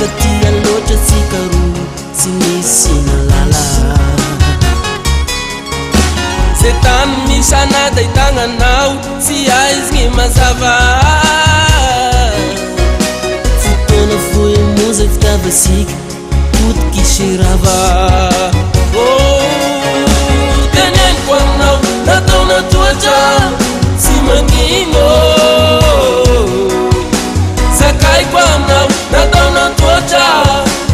katia loatra tsika roa tsy misy nalala se tany misy anady ahitagnanao tsy aizigny mazava fotoana voemoza fitiavasika potiky sirava teneniko aminao natao natoatra tsy magnino zakaiko aminao natao natoatra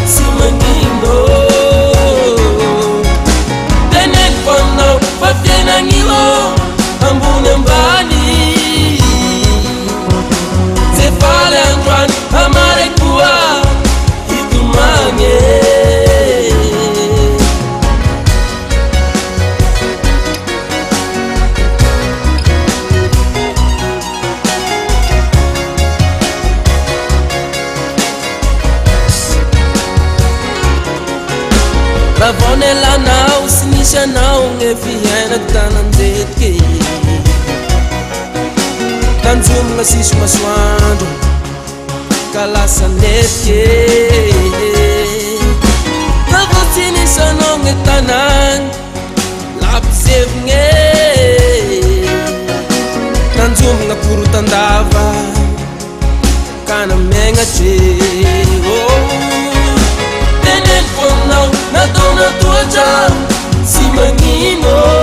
tsy magnino teneniko aminao fa fiainagnilo ambony ambany ze faly androany amare koa hitomagny Ravonellanao sy nisy anao gne fiainaky tanandetiky tanjomagna sisy masoandro ka lasa netiky tavo tsy nisy anao gne tanagny lapisevigny tanjomagna korotandava ka namiagnatry teneniko aminao natao natoatra tsy magnino